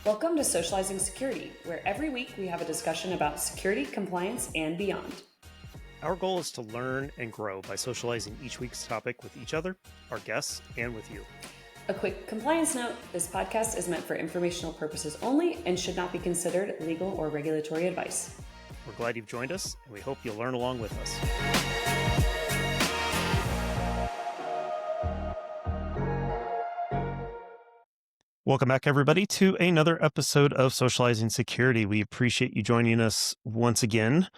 Welcome to Socializing Security, where every week we have a discussion about security, compliance, and beyond. Our goal is to learn and grow by socializing each week's topic with each other, our guests, and with you. A quick compliance note, this podcast is meant for informational purposes only and should not be considered legal or regulatory advice. We're glad you've joined us, and we hope you'll learn along with us. Welcome back, everybody, to another episode of Socializing Security. We appreciate you joining us once again.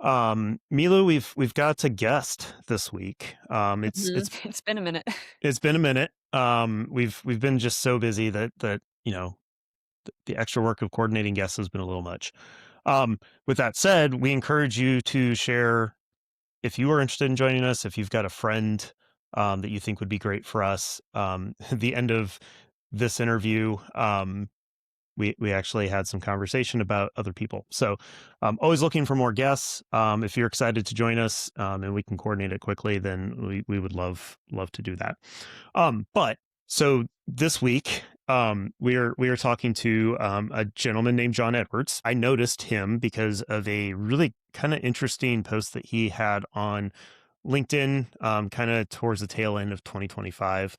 Milou, we've got a guest this week. It's been a minute. It's been a minute. We've been just so busy that you know the extra work of coordinating guests has been a little much. With that said, we encourage you to share if you are interested in joining us. If you've got a friend that you think would be great for us. At the end of this interview, we actually had some conversation about other people. So always looking for more guests. If you're excited to join us and we can coordinate it quickly, then we would love to do that. But so this week, we are talking to a gentleman named Jon Edwards. I noticed him because of a really kind of interesting post that he had on LinkedIn kind of towards the tail end of 2025.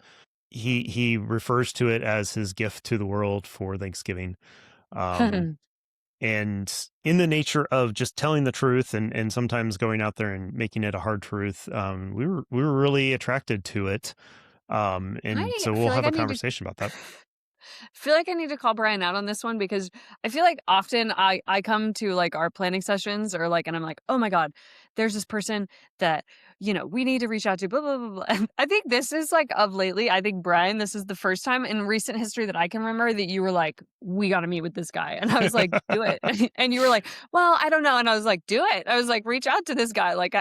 He refers to it as his gift to the world for Thanksgiving. And in the nature of just telling the truth and sometimes going out there and making it a hard truth, we were really attracted to it. So we'll have a conversation about that. I feel like I need to call Brian out on this one because I feel like often I come to like our planning sessions or like, and I'm like, oh my God, there's this person that, we need to reach out to, blah, blah, blah, blah. And I think this is like of lately, I think Brian, this is the first time in recent history that I can remember that you were like, we got to meet with this guy. And I was like, do it. And you were like, well, I don't know. And I was like, do it. I was like, reach out to this guy. Like,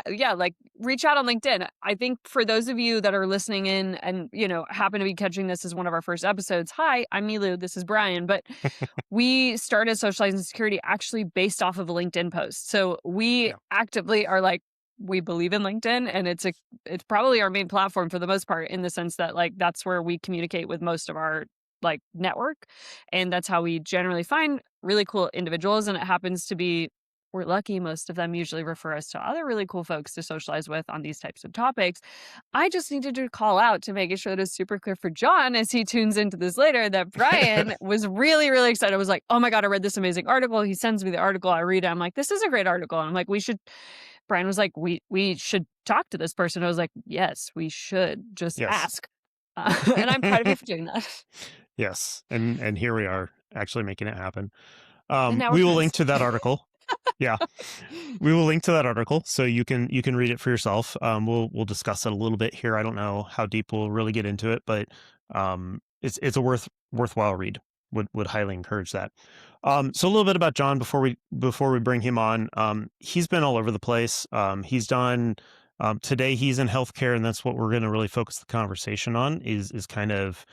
reach out on LinkedIn. I think for those of you that are listening in and, happen to be catching this as one of our first episodes, hi, I'm Milou, this is Brian. But we started Socializing Security actually based off of a LinkedIn post. So we actively are like, we believe in LinkedIn, and it's probably our main platform for the most part, in the sense that like that's where we communicate with most of our like network, and that's how we generally find really cool individuals. And it happens to be, we're lucky, most of them usually refer us to other really cool folks to socialize with on these types of topics. I just needed to call out to make sure it is super clear for Jon as he tunes into this later that Brian was really, really excited. I was like, oh my God, I read this amazing article. He sends me the article. I read it. I'm like, this is a great article. And I'm like, Brian was like, we should talk to this person. I was like, yes, we should just ask. And I'm proud of you for doing that. Yes. And here we are actually making it happen. We will link to that article. Yeah, we will link to that article so you can read it for yourself. We'll discuss it a little bit here. I don't know how deep we'll really get into it, but it's a worthwhile read. Would highly encourage that. So a little bit about Jon before we bring him on. He's been all over the place. He's done today. He's in healthcare, and that's what we're going to really focus the conversation on. Is kind of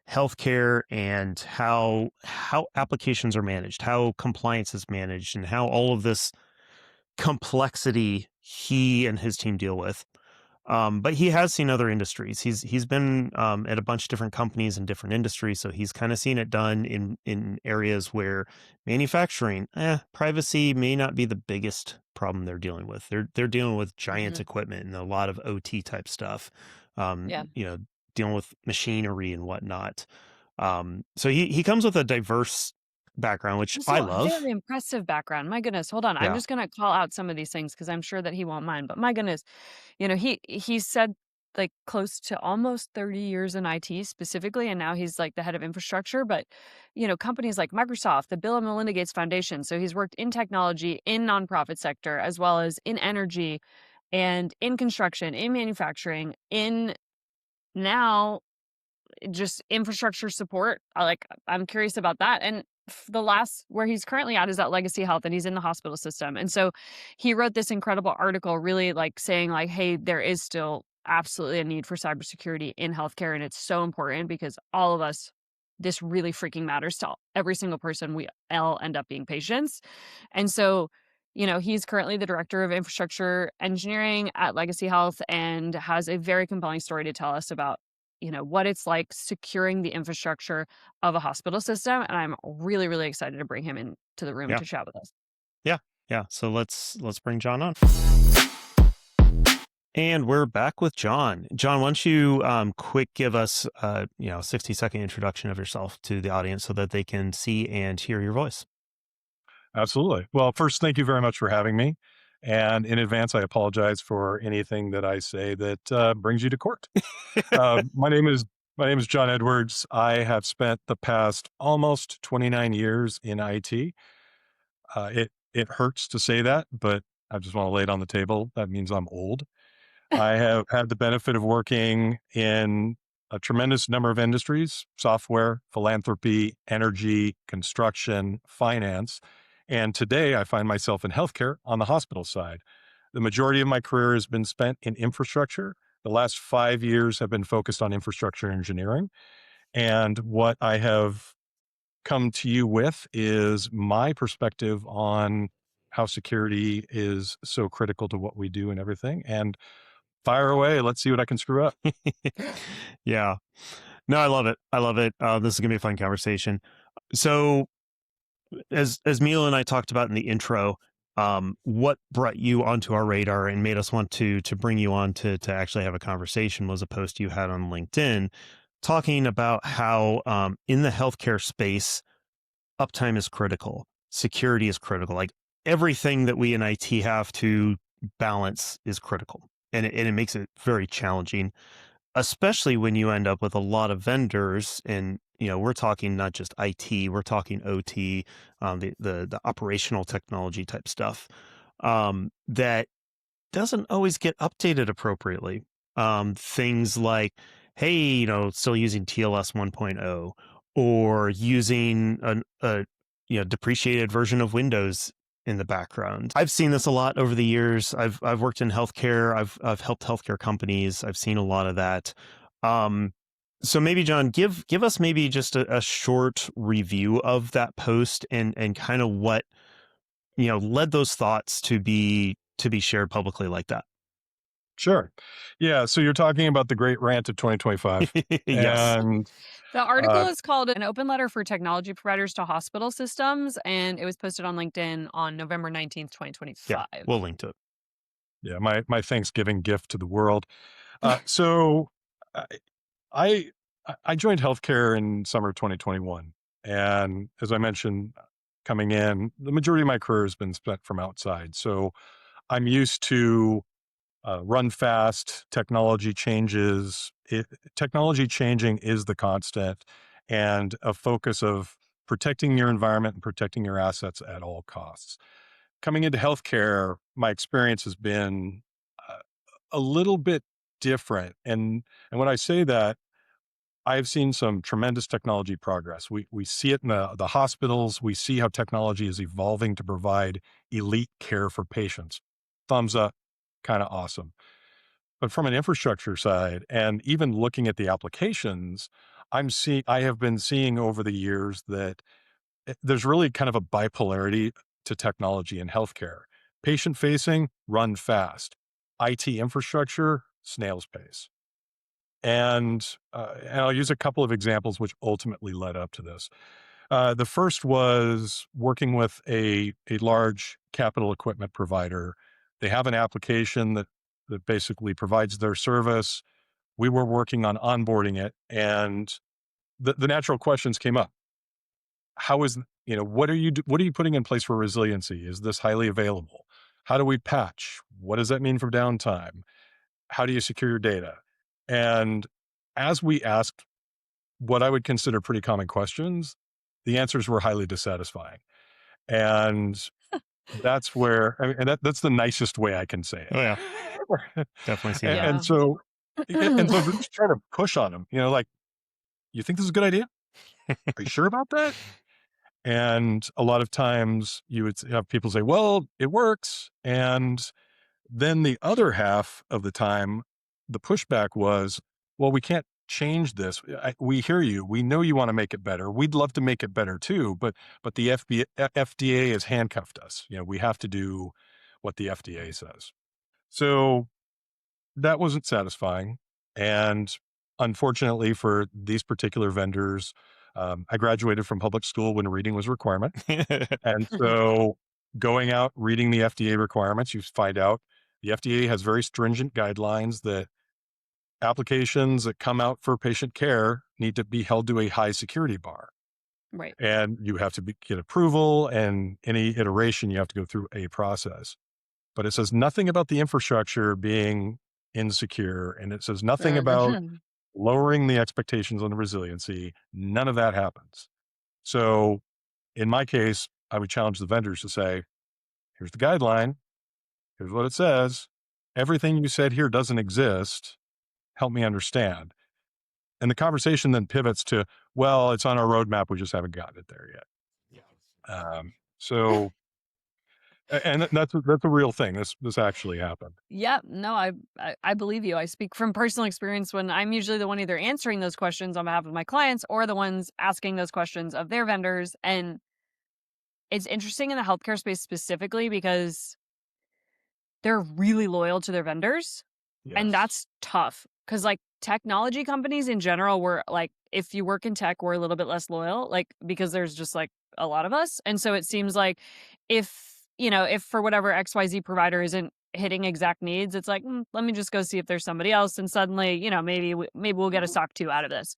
healthcare and how applications are managed, how compliance is managed, and how all of this complexity he and his team deal with. But he has seen other industries. He's been at a bunch of different companies in different industries, so he's kind of seen it done in areas where manufacturing, privacy may not be the biggest problem they're dealing with. They're dealing with giant equipment and a lot of OT type stuff. Dealing with machinery and whatnot. So he comes with a diverse background, which I love. Very impressive background. My goodness. Hold on. Yeah. I'm just going to call out some of these things because I'm sure that he won't mind. But my goodness, he said like close to almost 30 years in IT specifically, and now he's like the head of infrastructure. But, companies like Microsoft, the Bill and Melinda Gates Foundation. So he's worked in technology, in nonprofit sector, as well as in energy and in construction, in manufacturing, in now just infrastructure support. I'm curious about that. And the last where he's currently at is at Legacy Health, and he's in the hospital system. And so he wrote this incredible article really like saying like, hey, there is still absolutely a need for cybersecurity in healthcare. And it's so important because all of us, this really freaking matters to every single person. We all end up being patients. And so, he's currently the director of infrastructure engineering at Legacy Health and has a very compelling story to tell us about what it's like securing the infrastructure of a hospital system. And I'm really, really excited to bring him into the room Yeah. to chat with us. Yeah. So let's bring Jon on. And we're back with Jon. Jon, why don't you quick give us 60-second introduction of yourself to the audience so that they can see and hear your voice. Absolutely. Well, first, thank you very much for having me. And in advance, I apologize for anything that I say that brings you to court. My name is Jon Edwards. I have spent the past almost 29 years in IT. It hurts to say that, but I just want to lay it on the table. That means I'm old. I have had the benefit of working in a tremendous number of industries: software, philanthropy, energy, construction, finance. And today I find myself in healthcare on the hospital side. The majority of my career has been spent in infrastructure. The last 5 years have been focused on infrastructure engineering. And what I have come to you with is my perspective on how security is so critical to what we do and everything. And fire away. Let's see what I can screw up. Yeah. No, I love it. This is gonna be a fun conversation. So as Milou and I talked about in the intro, what brought you onto our radar and made us want to bring you on to actually have a conversation was a post you had on LinkedIn talking about how in the healthcare space, uptime is critical, security is critical. Like everything that we in IT have to balance is critical, and it makes it very challenging, especially when you end up with a lot of vendors. And we're talking not just IT, we're talking OT, the operational technology type stuff that doesn't always get updated appropriately. Things like, hey, still using TLS 1.0 or using a depreciated version of Windows in the background. I've seen this a lot over the years. I've worked in healthcare. I've helped healthcare companies. I've seen a lot of that. So maybe Jon, give us maybe just a short review of that post and kind of what led those thoughts to be shared publicly like that. Sure. Yeah. So you're talking about the great rant of 2025. Yes. And The article is called An Open Letter for Technology Providers to Hospital Systems, and it was posted on LinkedIn on November 19th, 2025. Yeah, we'll link to it. yeah, my Thanksgiving gift to the world. So I I joined healthcare in summer of 2021. And as I mentioned, coming in, the majority of my career has been spent from outside. So I'm used to run fast, technology changes. Technology changing is the constant, and a focus of protecting your environment and protecting your assets at all costs. Coming into healthcare, my experience has been uh, a little bit different. And when I say that, I've seen some tremendous technology progress. We see it in the hospitals. We see how technology is evolving to provide elite care for patients. Thumbs up, kind of awesome. But from an infrastructure side, and even looking at the applications, I have been seeing over the years that there's really kind of a bipolarity to technology in healthcare. Patient facing, run fast. IT infrastructure, snail's pace. And I'll use a couple of examples which ultimately led up to this. The first was working with a large capital equipment provider. They have an application that basically provides their service. We were working on onboarding it, and the natural questions came up. How is, what are you putting in place for resiliency? Is this highly available? How do we patch? What does that mean for downtime? How do you secure your data? And as we asked what I would consider pretty common questions, the answers were highly dissatisfying. And that's where, I mean, and that's the nicest way I can say it. Oh yeah, definitely see that. And so, and so just trying to push on them, like, you think this is a good idea? Are you sure about that? And a lot of times you would have people say, well, it works. And then the other half of the time, the pushback was, well, we can't change this. We hear you. We know you want to make it better. We'd love to make it better too, but the FDA has handcuffed us. We have to do what the FDA says. So that wasn't satisfying. And unfortunately for these particular vendors, I graduated from public school when reading was a requirement. And so going out, reading the FDA requirements, you find out the FDA has very stringent guidelines that applications that come out for patient care need to be held to a high security bar. Right. And you have to get approval, and any iteration, you have to go through a process. But it says nothing about the infrastructure being insecure, and it says nothing about lowering the expectations on the resiliency. None of that happens. So in my case, I would challenge the vendors to say, here's the guideline. Here's what it says. Everything you said here doesn't exist. Help me understand. And the conversation then pivots to, well, it's on our roadmap. We just haven't gotten it there yet. So, and that's a real thing. This actually happened. Yeah, no, I believe you. I speak from personal experience when I'm usually the one either answering those questions on behalf of my clients or the ones asking those questions of their vendors. And it's interesting in the healthcare space specifically because they're really loyal to their vendors. And Yes. that's tough because like technology companies in general, we're like, if you work in tech, we're a little bit less loyal, like because there's just like a lot of us. And so it seems like if for whatever XYZ provider isn't hitting exact needs, it's like, let me just go see if there's somebody else. And suddenly, maybe we'll get a SOC 2 out of this.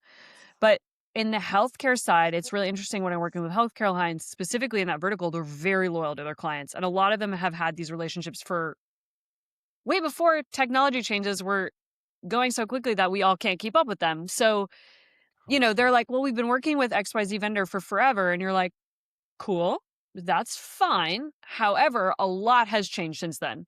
But in the healthcare side, it's really interesting when I'm working with healthcare clients, specifically in that vertical, they're very loyal to their clients. And a lot of them have had these relationships for way before technology changes were going so quickly that we all can't keep up with them. So, they're like, well, we've been working with XYZ vendor for forever. And you're like, cool, that's fine. However, a lot has changed since then.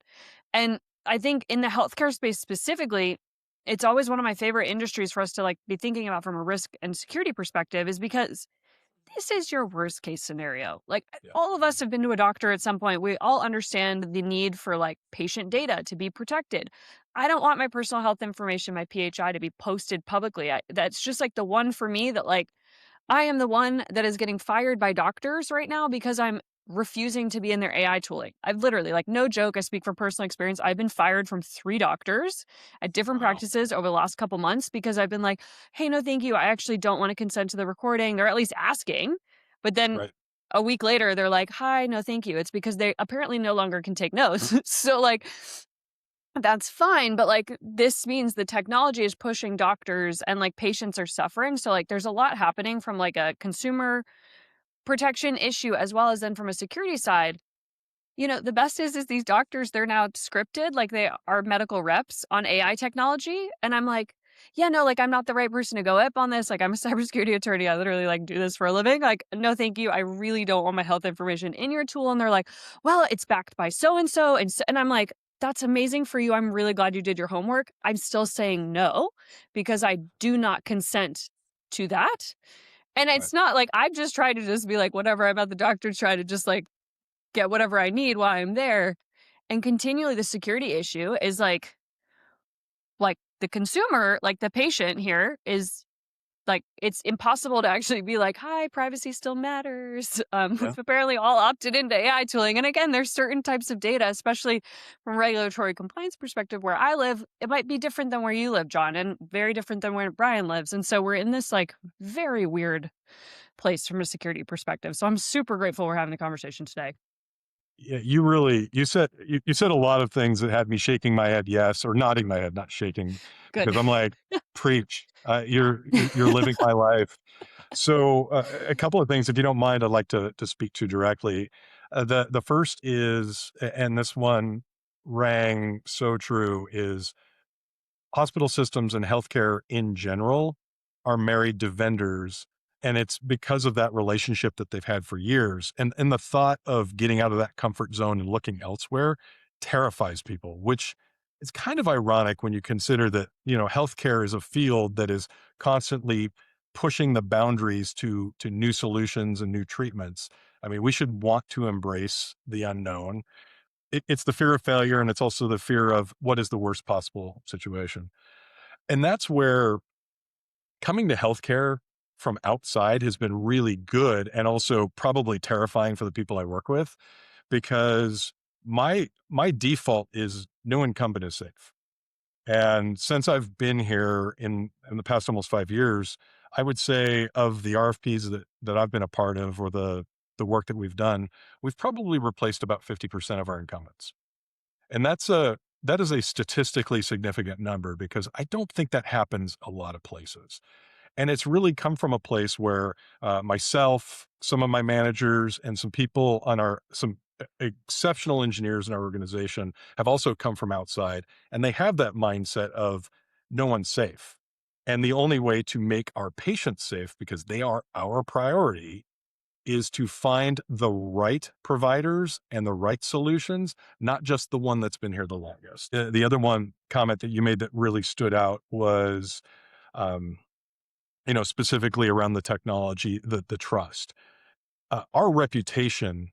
And I think in the healthcare space specifically, it's always one of my favorite industries for us to like be thinking about from a risk and security perspective is because this is your worst case scenario. Like all of us have been to a doctor at some point. We all understand the need for like patient data to be protected. I don't want my personal health information, my PHI to be posted publicly. That's just like the one for me that like I am the one that is getting fired by doctors right now because I'm refusing to be in their AI tooling. I've literally, like, no joke, I speak from personal experience. I've been fired from 3 doctors at different practices over the last couple months because I've been like, hey, no, thank you. I actually don't want to consent to the recording. They're at least asking. But then a week later, they're like, hi, no, thank you. It's because they apparently no longer can take notes. So, like, that's fine. But, like, this means the technology is pushing doctors and, like, patients are suffering. So, like, there's a lot happening from, like, a consumer protection issue as well as then from a security side. The best is these doctors, they're now scripted, like they are medical reps on AI technology. And I'm like, yeah, no, like I'm not the right person to go up on this. Like I'm a cybersecurity attorney. I literally like do this for a living. Like, no, thank you. I really don't want my health information in your tool. And they're like, well, it's backed by so-and-so. And I'm like, that's amazing for you. I'm really glad you did your homework. I'm still saying no, because I do not consent to that. And it's not like I've just tried to just be like, whatever, I'm at the doctor, try to just like get whatever I need while I'm there. And continually the security issue is like the consumer, like the patient here is like, it's impossible to actually be like, hi, privacy still matters. We've apparently all opted into AI tooling. And again, there's certain types of data, especially from a regulatory compliance perspective where I live, it might be different than where you live, Jon, and very different than where Brian lives. And so we're in this like very weird place from a security perspective. So I'm super grateful we're having a conversation today. Yeah, you said a lot of things that had me shaking my head, yes, or nodding my head, not shaking, Good. because I'm like, preach. You're living my life. So a couple of things, if you don't mind, I'd like to speak to directly. The first is, and this one rang so true, is hospital systems and healthcare in general are married to vendors. And it's because of that relationship that they've had for years. And the thought of getting out of that comfort zone and looking elsewhere terrifies people, which is kind of ironic when you consider that, healthcare is a field that is constantly pushing the boundaries to new solutions and new treatments. I mean, we should want to embrace the unknown. It's the fear of failure, and it's also the fear of what is the worst possible situation. And that's where coming to healthcare from outside has been really good, and also probably terrifying for the people I work with, because my default is no incumbent is safe. And since I've been here in the past almost 5 years, I would say of the RFPs that I've been a part of, or the work that we've done, we've probably replaced about 50% of our incumbents. And that is a statistically significant number because I don't think that happens a lot of places. And it's really come from a place where myself, some of my managers, and some people on some exceptional engineers in our organization have also come from outside, and they have that mindset of no one's safe. And the only way to make our patients safe, because they are our priority, is to find the right providers and the right solutions, not just the one that's been here the longest. The other one comment that you made that really stood out was, um, specifically around the technology, the trust. Our reputation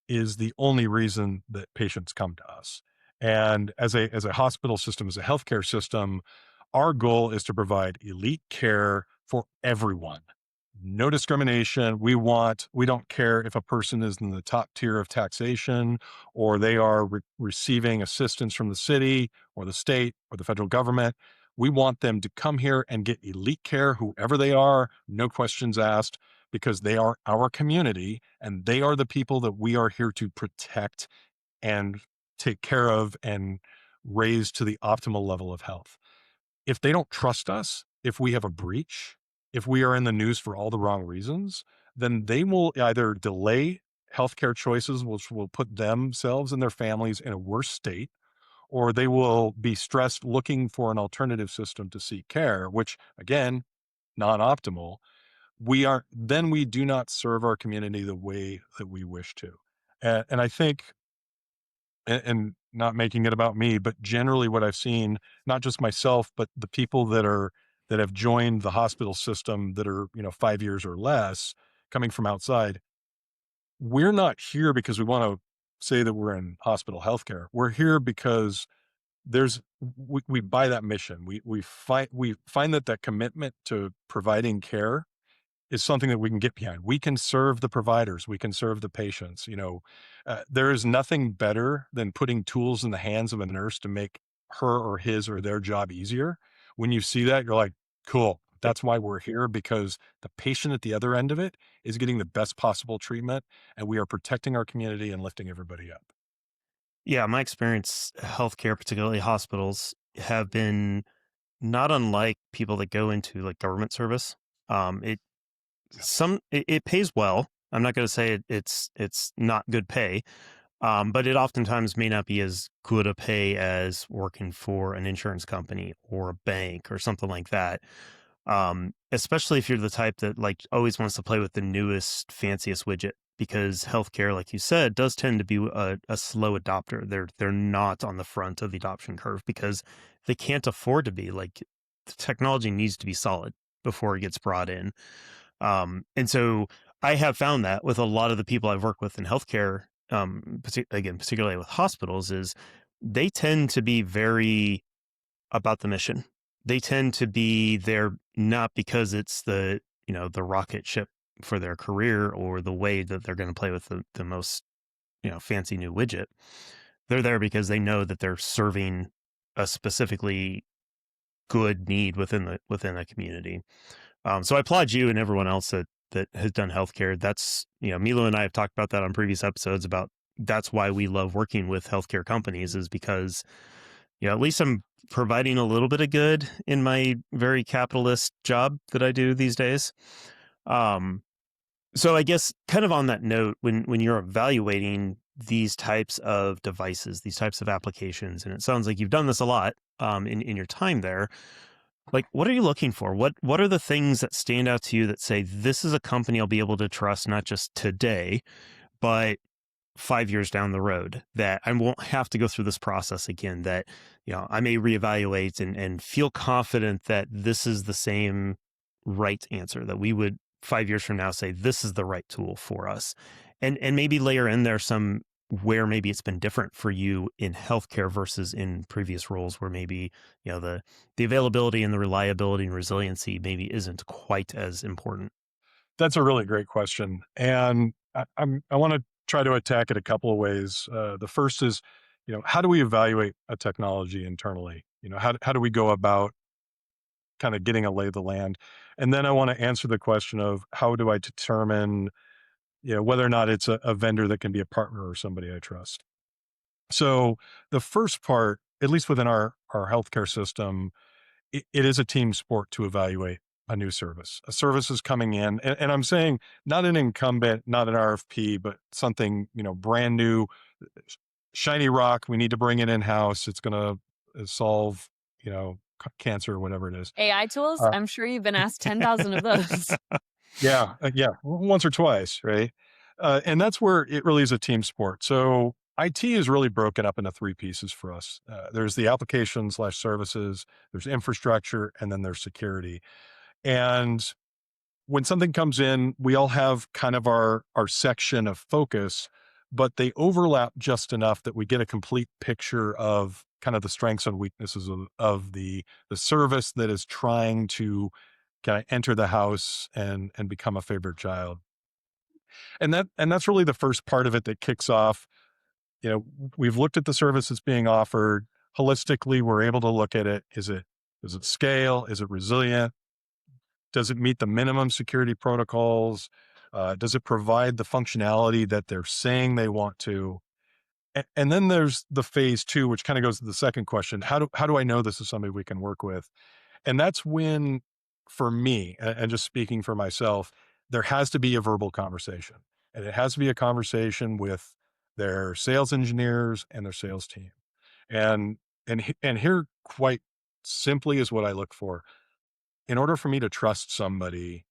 is the only reason that patients come to us. And as a hospital system, as a healthcare system, our goal is to provide elite care for everyone. No discrimination. We don't care if a person is in the top tier of taxation or they are receiving assistance from the city or the state or the federal government. We want them to come here and get elite care, whoever they are, no questions asked, because they are our community and they are the people that we are here to protect and take care of and raise to the optimal level of health. If they don't trust us, if we have a breach, if we are in the news for all the wrong reasons, then they will either delay healthcare choices, which will put themselves and their families in a worse state, or they will be stressed looking for an alternative system to seek care, which again, non optimal. We do not serve our community the way that we wish to. And I think, and not making it about me, but generally what I've seen, not just myself, but the people that have joined the hospital system that are, 5 years or less coming from outside, we're not here because we want to say that we're in hospital healthcare. We're here because we buy that mission. We find that commitment to providing care is something that we can get behind. We can serve the providers. We can serve the patients. There is nothing better than putting tools in the hands of a nurse to make her or his or their job easier. When you see that, you're like, cool. That's why we're here, because the patient at the other end of it is getting the best possible treatment, and we are protecting our community and lifting everybody up. Yeah, my experience, healthcare, particularly hospitals, have been not unlike people that go into like government service. It it pays well. I'm not going to say it's not good pay, but it oftentimes may not be as good a pay as working for an insurance company or a bank or something like that. Especially if you're the type that like always wants to play with the newest, fanciest widget, because healthcare, like you said, does tend to be a slow adopter. They're not on the front of the adoption curve because they can't afford to be. Like the technology needs to be solid before it gets brought in. And so I have found that with a lot of the people I've worked with in healthcare, particularly with hospitals, is they tend to be very about the mission. They tend to be there not because it's the rocket ship for their career or the way that they're going to play with the most, fancy new widget. They're there because they know that they're serving a specifically good need within a community. So I applaud you and everyone else that has done healthcare. That's, Milou and I have talked about that on previous episodes about that's why we love working with healthcare companies, is because, at least I'm providing a little bit of good in my very capitalist job that I do these days. So I guess kind of on that note, when you're evaluating these types of devices, these types of applications, and it sounds like you've done this a lot in your time there, like, what are you looking for? What are the things that stand out to you that say, this is a company I'll be able to trust, not just today, but 5 years down the road, that I won't have to go through this process again, that, I may reevaluate and feel confident that this is the same right answer, that we would 5 years from now say, this is the right tool for us. And maybe layer in there some where maybe it's been different for you in healthcare versus in previous roles where maybe, the availability and the reliability and resiliency maybe isn't quite as important. That's a really great question. And I want to try to attack it a couple of ways. The first is, how do we evaluate a technology internally? How do we go about kind of getting a lay of the land? And then I want to answer the question of how do I determine, whether or not it's a vendor that can be a partner or somebody I trust. So the first part, at least within our healthcare system, it is a team sport to evaluate a new service. A service is coming in, and I'm saying not an incumbent, not an RFP, but something, brand new, shiny rock. We need to bring it in-house. It's going to solve, cancer or whatever it is. AI tools? Uh, I'm sure you've been asked 10,000 of those. yeah, once or twice, right? And that's where it really is a team sport. So IT is really broken up into three pieces for us. There's the application/services, there's infrastructure, and then there's security. And when something comes in, we all have kind of our section of focus, but they overlap just enough that we get a complete picture of kind of the strengths and weaknesses of the service that is trying to kind of enter the house and become a favorite child. And that's really the first part of it that kicks off. We've looked at the service that's being offered holistically. We're able to look at it. Does it scale? Is it resilient? Does it meet the minimum security protocols? Does it provide the functionality that they're saying they want to? And then there's the phase two, which kind of goes to the second question. How do I know this is somebody we can work with? And that's when, for me, and just speaking for myself, there has to be a verbal conversation. And it has to be a conversation with their sales engineers and their sales team. And here, quite simply, is what I look for. In order for me to trust somebody,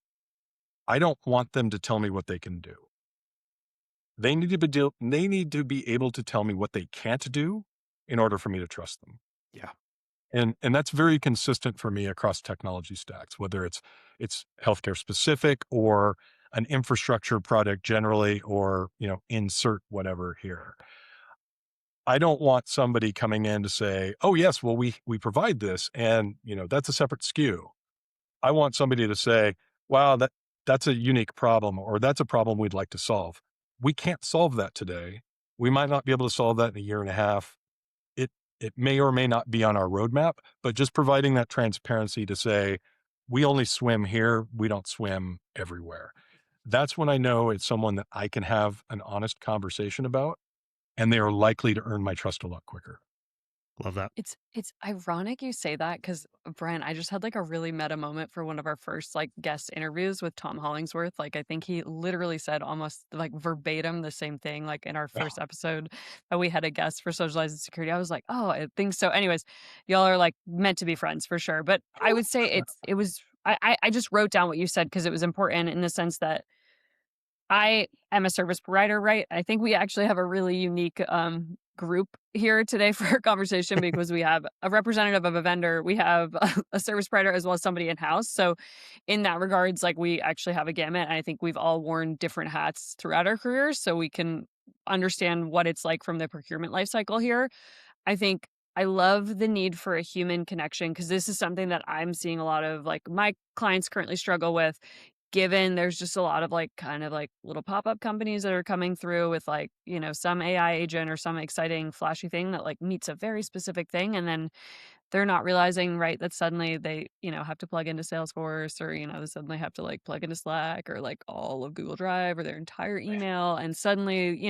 I don't want them to tell me what they can do. They need to be able to tell me what they can't do in order for me to trust them. Yeah. And that's very consistent for me across technology stacks, whether it's healthcare specific or an infrastructure product generally, or, insert whatever here. I don't want somebody coming in to say, oh yes, well, we provide this, and that's a separate SKU. I want somebody to say, wow, that's a unique problem, or that's a problem we'd like to solve. We can't solve that today. We might not be able to solve that in a year and a half. It may or may not be on our roadmap, but just providing that transparency to say, we only swim here. We don't swim everywhere. That's when I know it's someone that I can have an honest conversation about, and they are likely to earn my trust a lot quicker. Love that. It's ironic you say that because Brian, I just had like a really meta moment for one of our first like guest interviews with Tom Hollingsworth. Like I think he literally said almost like verbatim the same thing. Like in our first episode that we had a guest for Socializing Security, I was like, oh, I think so. Anyways, y'all are like meant to be friends for sure. But I would say I just wrote down what you said because it was important in the sense that I am a service provider, right? I think we actually have a really unique group here today for our conversation because we have a representative of a vendor, we have a service provider, as well as somebody in-house. So in that regards, like we actually have a gamut. And I think we've all worn different hats throughout our careers, so we can understand what it's like from the procurement lifecycle here. I think I love the need for a human connection because this is something that I'm seeing a lot of like my clients currently struggle with, given there's just a lot of like kind of like little pop-up companies that are coming through with like, some AI agent or some exciting flashy thing that like meets a very specific thing. And then they're not realizing, right, that suddenly they, have to plug into Salesforce, or, they suddenly have to like plug into Slack or like all of Google Drive or their entire email. And suddenly,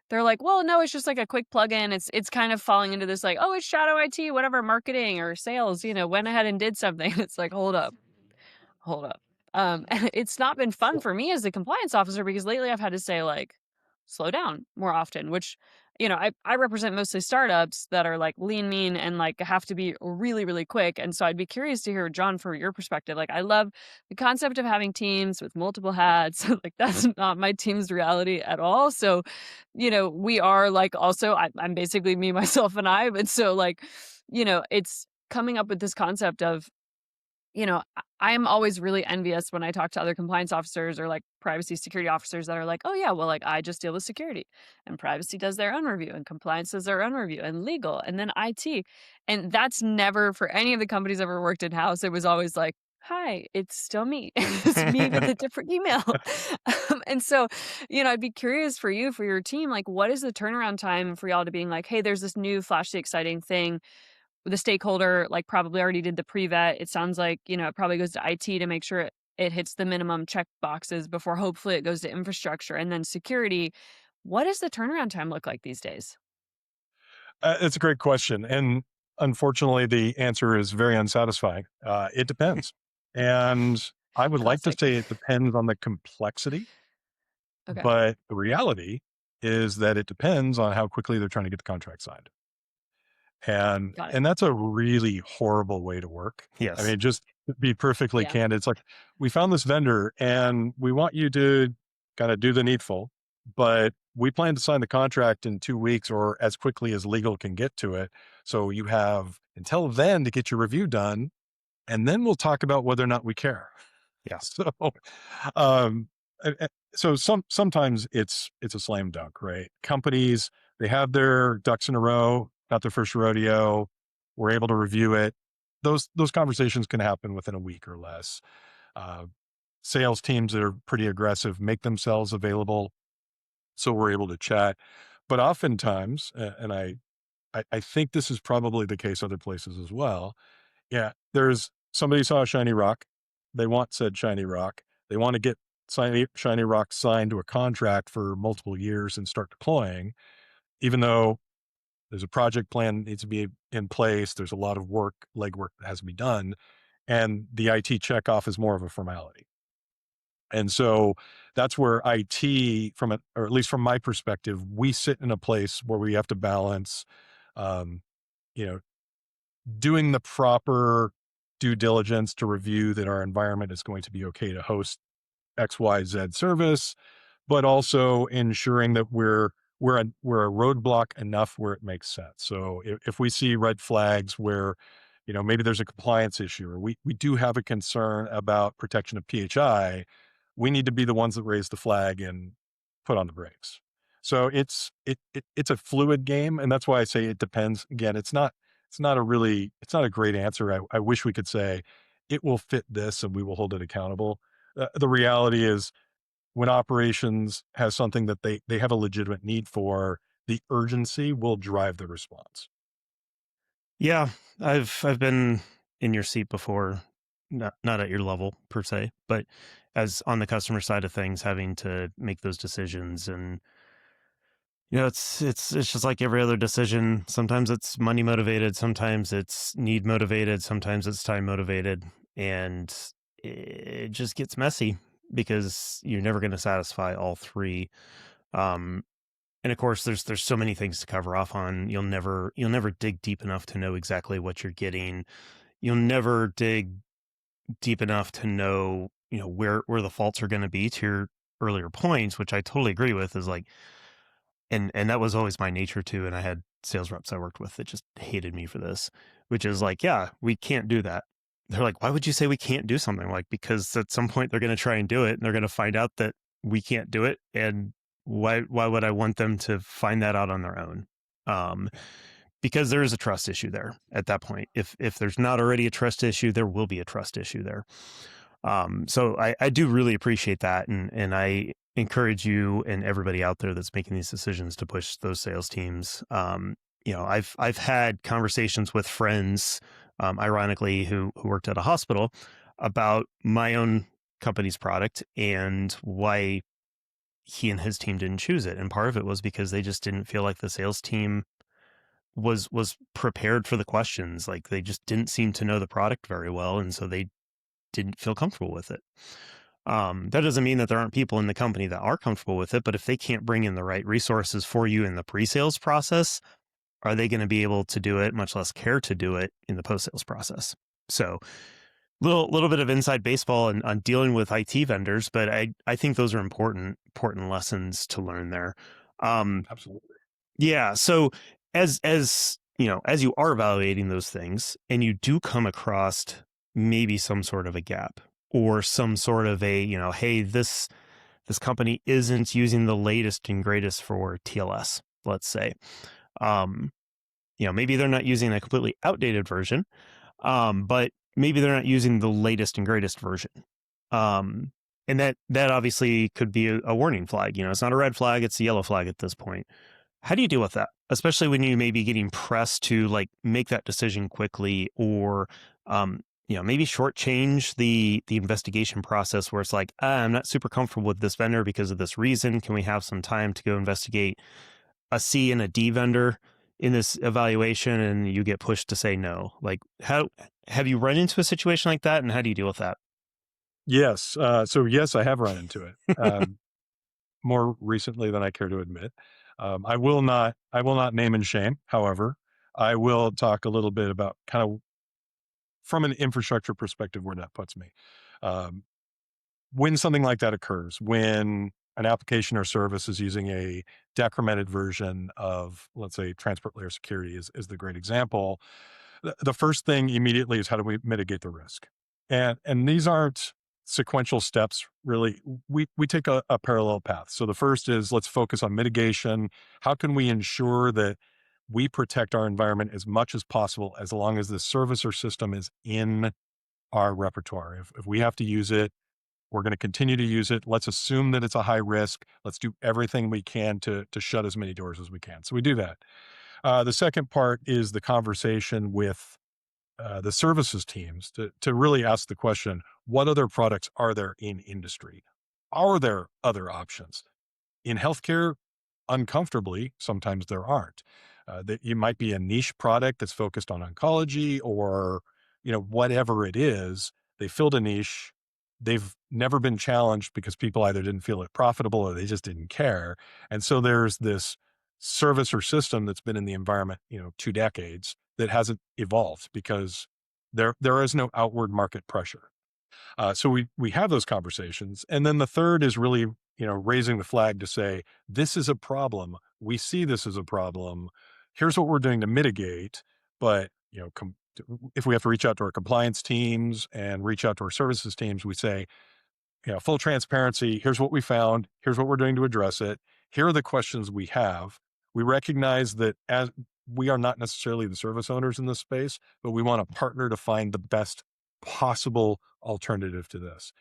they're like, well, no, it's just like a quick plugin. It's kind of falling into this like, oh, it's shadow IT, whatever, marketing or sales, went ahead and did something. It's like, hold up. And it's not been fun for me as a compliance officer because lately I've had to say like, slow down more often, which, I represent mostly startups that are like lean, mean, and like have to be really, really quick. And so I'd be curious to hear, John, for your perspective. Like I love the concept of having teams with multiple hats. Like that's not my team's reality at all. So, we are like also, I'm basically me, myself, and I. But so like, it's coming up with this concept of, I'm always really envious when I talk to other compliance officers or like privacy security officers that are like, oh yeah, well, like I just deal with security, and privacy does their own review, and compliance does their own review, and legal, and then IT. And that's never, for any of the companies I've ever worked in house, it was always like, hi, it's still me. It's me with a different email. And so, I'd be curious for you, for your team, like, what is the turnaround time for y'all to being like, hey, there's this new flashy, exciting thing. The stakeholder, like, probably already did the pre-vet. It sounds like, it probably goes to IT to make sure it hits the minimum check boxes before hopefully it goes to infrastructure and then security. What does the turnaround time look like these days? It's a great question. And unfortunately, the answer is very unsatisfying. It depends. And I would like to Classic. say it depends on the complexity, Okay. but the reality is that it depends on how quickly they're trying to get the contract signed. And Got it. and that's a really horrible way to work. I Yes. mean, just to be perfectly Yeah. candid, it's like, we found this vendor and we want you to kind of do the needful, but we plan to sign the contract in 2 weeks or as quickly as legal can get to it. So you have until then to get your review done, and then we'll talk about whether or not we care. Yeah. So, um, so sometimes it's a slam dunk, right? Companies, they have their ducks in a row, got their first rodeo. We're able to review it. Those conversations can happen within a week or less. Uh, Sales teams that are pretty aggressive make themselves available, so we're able to chat. But oftentimes, and I think this is probably the case other places as well. Yeah, there's somebody saw a shiny rock. They want said shiny rock. They want to get shiny rock signed to a contract for multiple years and start deploying, even though there's a project plan that needs to be in place. There's a lot of work, legwork that has to be done. And the IT checkoff is more of a formality. And so that's where IT, or at least from my perspective, we sit in a place where we have to balance, um, you know, doing the proper due diligence to review that our environment is going to be okay to host XYZ service, but also ensuring that we're a roadblock enough where it makes sense. So if we see red flags where, maybe there's a compliance issue, or we do have a concern about protection of PHI, we need to be the ones that raise the flag and put on the brakes. So it's a fluid game, and that's why I say it depends. Again, it's not a great answer. I wish we could say it will fit this and we will hold it accountable. The reality is, when operations has something that they have a legitimate need for, the urgency will drive the response. Yeah, I've been in your seat before, not at your level per se, but as on the customer side of things, having to make those decisions. And it's just like every other decision. Sometimes it's money motivated, sometimes it's need motivated, sometimes it's time motivated, and it just gets messy because you're never going to satisfy all three. Um, and of course, there's so many things to cover off on. You'll never dig deep enough to know exactly what you're getting. You'll never dig deep enough to know, where the faults are going to be. To your earlier points, which I totally agree with, is like, and that was always my nature too. And I had sales reps I worked with that just hated me for this, which is like, yeah, we can't do that. They're like, why would you say we can't do something? Like, because at some point they're going to try and do it and they're going to find out that we can't do it. And why would I want them to find that out on their own? Um, because there is a trust issue there at that point. If there's not already a trust issue, there will be a trust issue there. So I do really appreciate that. And I encourage you and everybody out there that's making these decisions to push those sales teams. I've had conversations with friends, ironically, who worked at a hospital about my own company's product and why he and his team didn't choose it. And part of it was because they just didn't feel like the sales team was prepared for the questions. Like, they just didn't seem to know the product very well. And so they didn't feel comfortable with it. That doesn't mean that there aren't people in the company that are comfortable with it, but if they can't bring in the right resources for you in the pre-sales process, are they going to be able to do it, much less care to do it in the post-sales process? So little bit of inside baseball on dealing with IT vendors, but I think those are important lessons to learn there. Absolutely. Yeah. So as you are evaluating those things and you do come across maybe some sort of a gap or some sort of a, hey, this company isn't using the latest and greatest for TLS, let's say. Maybe they're not using a completely outdated version. But maybe they're not using the latest and greatest version. And that obviously could be a warning flag. It's not a red flag, it's a yellow flag at this point. How do you deal with that? Especially when you may be getting pressed to like make that decision quickly, or maybe shortchange the investigation process where it's like, I'm not super comfortable with this vendor because of this reason. Can we have some time to go investigate a C and a D vendor in this evaluation? And you get pushed to say no. Like, how have you run into a situation like that, and how do you deal with that? Yes. So yes, I have run into it more recently than I care to admit. I will not name and shame. However, I will talk a little bit about kind of from an infrastructure perspective where that puts me. Um, when something like that occurs, when an application or service is using a decremented version of, let's say, transport layer security is the great example. The first thing immediately is how do we mitigate the risk? And these aren't sequential steps, really. We take a parallel path. So the first is let's focus on mitigation. How can we ensure that we protect our environment as much as possible as long as the service or system is in our repertoire? If we have to use it, we're going to continue to use it. Let's assume that it's a high risk. Let's do everything we can to shut as many doors as we can. So we do that. The second part is the conversation with the services teams to really ask the question, what other products are there in industry? Are there other options? In healthcare, uncomfortably, sometimes there aren't. That you might be a niche product that's focused on oncology or, whatever it is. They filled a niche. They've never been challenged because people either didn't feel it profitable or they just didn't care. And so there's this service or system that's been in the environment, 2 decades that hasn't evolved because there is no outward market pressure. So we have those conversations. And then the third is really, raising the flag to say, this is a problem. We see this as a problem. Here's what we're doing to mitigate. But, if we have to reach out to our compliance teams and reach out to our services teams, we say, full transparency. Here's what we found. Here's what we're doing to address it. Here are the questions we have. We recognize that as we are not necessarily the service owners in this space, but we want to partner to find the best possible alternative to this.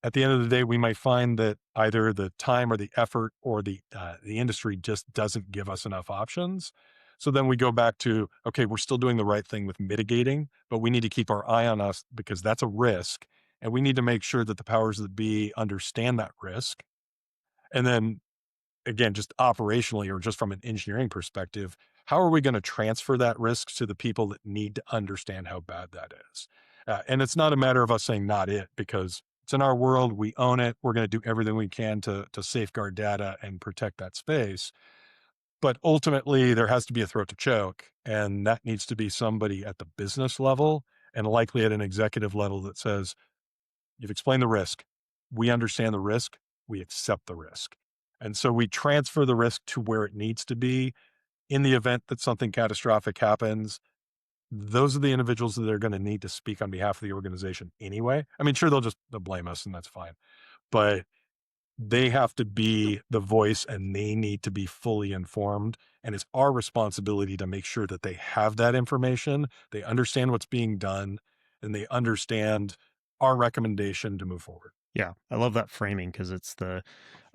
At the end of the day, we might find that either the time or the effort or the industry just doesn't give us enough options. So then we go back to, okay, we're still doing the right thing with mitigating, but we need to keep our eye on us because that's a risk. And we need to make sure that the powers that be understand that risk. And then again, just operationally or just from an engineering perspective, how are we going to transfer that risk to the people that need to understand how bad that is? And it's not a matter of us saying not it, because it's in our world, we own it. We're going to do everything we can to safeguard data and protect that space. But ultimately, there has to be a throat to choke, and that needs to be somebody at the business level and likely at an executive level that says, you've explained the risk. We understand the risk. We accept the risk. And so we transfer the risk to where it needs to be. In the event that something catastrophic happens, those are the individuals that are going to need to speak on behalf of the organization anyway. I mean, sure, they'll blame us and that's fine, but they have to be the voice and they need to be fully informed. And it's our responsibility to make sure that they have that information, they understand what's being done, and they understand our recommendation to move forward. Yeah, I love that framing because it's the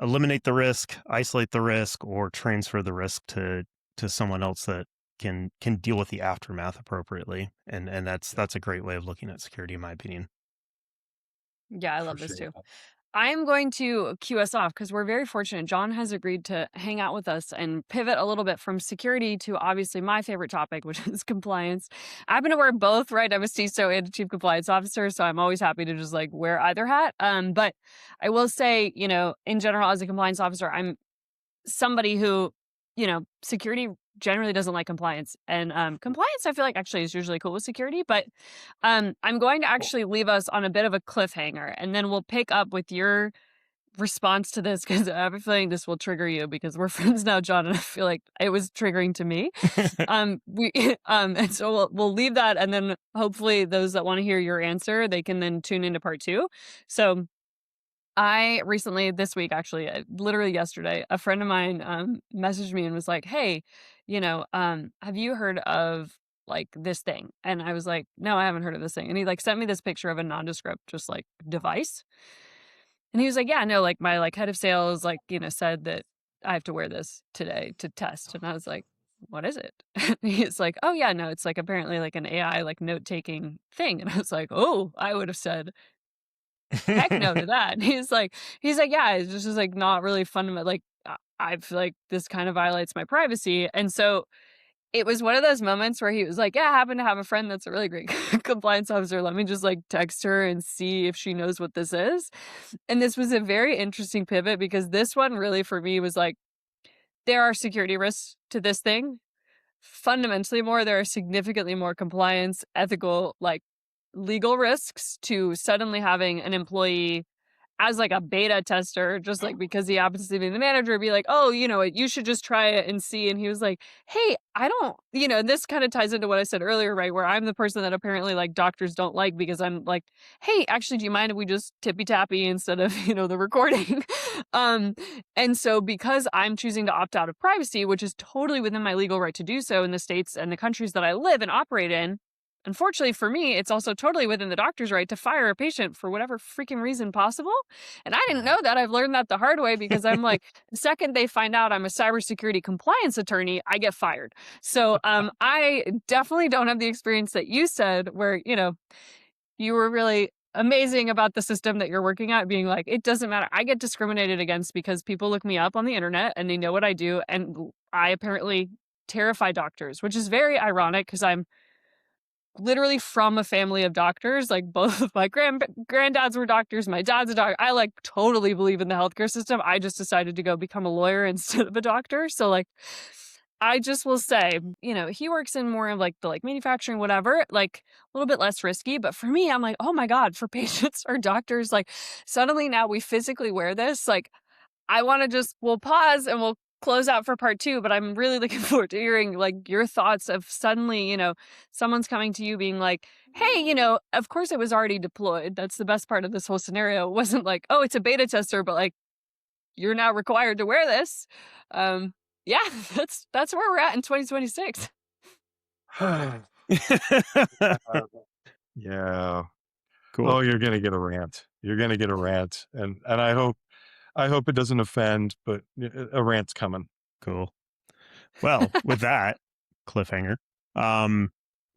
eliminate the risk, isolate the risk, or transfer the risk to someone else that can deal with the aftermath appropriately. And that's a great way of looking at security, in my opinion. Yeah, I love this Appreciate too. that. I'm going to cue us off because we're very fortunate. Jon has agreed to hang out with us and pivot a little bit from security to obviously my favorite topic, which is compliance. I happen to wear both, right? I'm a CISO and a chief compliance officer, so I'm always happy to just like wear either hat. But I will say, in general, as a compliance officer, I'm somebody who, security generally doesn't like compliance. And compliance, I feel like actually is usually cool with security. But I'm going to actually leave us on a bit of a cliffhanger, and then we'll pick up with your response to this because I have a feeling this will trigger you because we're friends now, Jon, and I feel like it was triggering to me. We and so we'll leave that, and then hopefully those that want to hear your answer, they can then tune into part 2. So I recently, this week, actually, literally yesterday, a friend of mine messaged me and was like, "Hey, have you heard of like this thing. And I was like, no, I haven't heard of this thing. And he like sent me this picture of a nondescript, just like device. And he was like, yeah, no, like my like head of sales, like, said that I have to wear this today to test. And I was like, what is it? And he's like, oh yeah, no, it's like apparently like an AI like note-taking thing. And I was like, oh, I would have said heck no to that. And he's like, yeah, it's just like not really fundamental. Like I feel like this kind of violates my privacy. And so it was one of those moments where he was like, yeah, I happen to have a friend that's a really great compliance officer. Let me just like text her and see if she knows what this is. And this was a very interesting pivot because this one really for me was like, there are security risks to this thing. Fundamentally more, there are significantly more compliance, ethical, like legal risks to suddenly having an employee as like a beta tester, just like because he happens to be the manager, be like, oh, you should just try it and see. And he was like, hey, I don't, and this kind of ties into what I said earlier, right? Where I'm the person that apparently like doctors don't like because I'm like, hey, actually, do you mind if we just tippy tappy instead of, the recording? And so because I'm choosing to opt out of privacy, which is totally within my legal right to do so in the states and the countries that I live and operate in, unfortunately for me, it's also totally within the doctor's right to fire a patient for whatever freaking reason possible. And I didn't know that. I've learned that the hard way because I'm like, the second they find out I'm a cybersecurity compliance attorney, I get fired. So I definitely don't have the experience that you said where, you were really amazing about the system that you're working at, being like, it doesn't matter. I get discriminated against because people look me up on the internet and they know what I do. And I apparently terrify doctors, which is very ironic because I'm literally from a family of doctors. Like both of my granddads were doctors. My dad's a doctor. I like totally believe in the healthcare system. I just decided to go become a lawyer instead of a doctor. So like, I just will say, he works in more of like the like manufacturing, whatever, like a little bit less risky. But for me, I'm like, oh my God, for patients or doctors, like suddenly now we physically wear this. Like I want to we'll pause and we'll close out for part 2, but I'm really looking forward to hearing like your thoughts of suddenly, someone's coming to you being like, hey, of course it was already deployed. That's the best part of this whole scenario. It wasn't like, oh, it's a beta tester, but like you're now required to wear this. Yeah, that's where we're at in 2026. Yeah. Cool. Oh, you're gonna get a rant. You're gonna get a rant, and I hope it doesn't offend, but a rant's coming. Cool. Well, with that cliffhanger,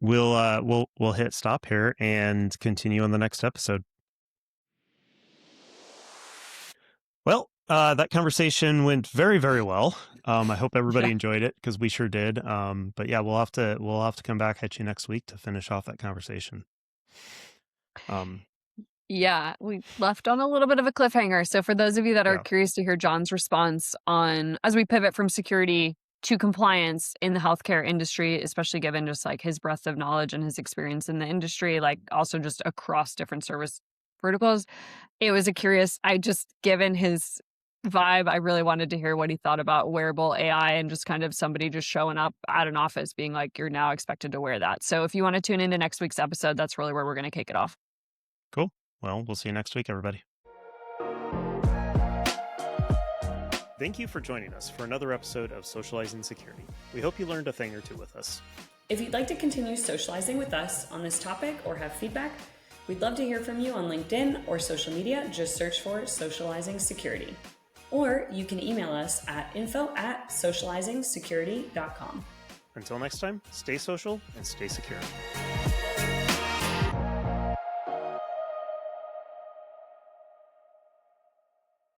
we'll hit stop here and continue on the next episode. Well, that conversation went very, very well. I hope everybody enjoyed it because we sure did. But yeah, we'll have to come back at you next week to finish off that conversation. Yeah, we left on a little bit of a cliffhanger. So for those of you that are curious to hear Jon's response on as we pivot from security to compliance in the healthcare industry, especially given just like his breadth of knowledge and his experience in the industry, like also just across different service verticals, it was given his vibe, I really wanted to hear what he thought about wearable AI and just kind of somebody just showing up at an office being like, you're now expected to wear that. So if you want to tune into next week's episode, that's really where we're going to kick it off. Cool. Well, we'll see you next week, everybody. Thank you for joining us for another episode of Socializing Security. We hope you learned a thing or two with us. If you'd like to continue socializing with us on this topic or have feedback, we'd love to hear from you on LinkedIn or social media. Just search for Socializing Security. Or you can email us at info@socializingsecurity.com. Until next time, stay social and stay secure.